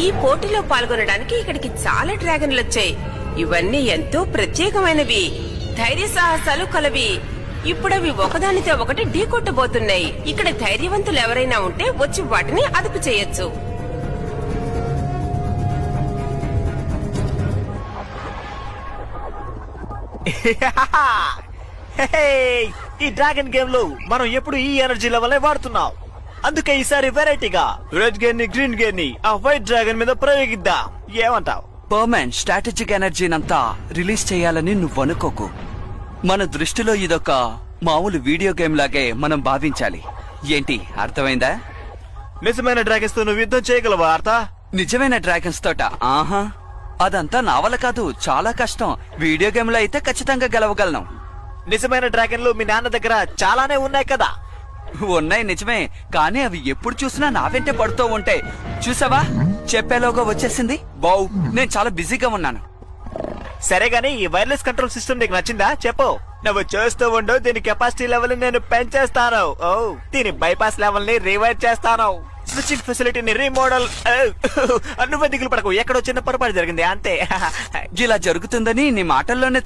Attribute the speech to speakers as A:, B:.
A: ఈ పోటీలో పాల్గొనడానికి ఇక్కడికి చాలా డ్రాగన్లు వచ్చాయి. ఇవన్నీ ఎంతో ప్రత్యేకమైనవి, ధైర్య సాహసాలు కలవి. ఇప్పుడవి ఒకదానితో ఒకటి ఢీకొట్టబోతున్నాయి. ఇక్కడ ధైర్యవంతులు ఎవరైనా ఉంటే వచ్చి వాటిని అదుపు చేయొచ్చు.
B: ఈ డ్రాగన్ గేమ్ లో మనం ఎప్పుడు ఈ ఎనర్జీ లెవెల్ వాడుతున్నాం. అందుకే ఈసారి వెరైటీగా రెడ్ గేర్ ని గ్రీన్ గేర్ ని ఆ వైట్ డ్రాగన్ మీద ప్రయోగిద్దాం. ఏమంటావ్?
C: పర్మనెంట్ స్ట్రాటజిక్ ఎనర్జీనంతా రిలీజ్ చేయాలని నువ్వు అనుకోకు. మన దృష్టిలో ఇదొక మామూలు వీడియో గేమ్ లాగే మనం భావించాలి. ఏంటి అర్థమైందా?
B: నిజమైన డ్రాగన్స్ తో నువ్వు యుద్ధం చేయగలవా అర్థ?
C: నిజమైన డ్రాగన్స్ తోట? ఆహా, అదంతా నా వల్ల కాదు, చాలా కష్టం. వీడియో గేమ్ లో అయితే ఖచ్చితంగా గెలవగలను.
B: నిజమైన డ్రాగన్లు మీ నాన్న దగ్గర చాలానే ఉన్నాయి కదా?
C: ఉన్నాయి నిజమే, కానీ అవి ఎప్పుడు చూసినా నా వెంటే పడుతూ ఉంటాయి. చూసావా, చెప్పేలోగా వచ్చేసింది. బావ్, నేను చాలా బిజీగా ఉన్నాను.
B: సరే గానీ ఈ వైర్లెస్ కంట్రోల్ సిస్టమ్ నీకు నచ్చిందా? చెప్పు. నువ్వు చూస్తూ ఉండు, దీని కెపాసిటీ లెవెల్ నేను పెంచేస్తాను. ఓ, దీని బైపాస్ లెవెల్ ని రివైడ్ చేస్తాను. స్విచ్చింగ్ ఫెసిలిటీని రీమోడల్. నువ్వే దిగులు పడకు, ఎక్కడో చిన్న పొరపాటు జరిగింది అంతే.
C: ఇలా జరుగుతుందని నీ మాటల్లోనే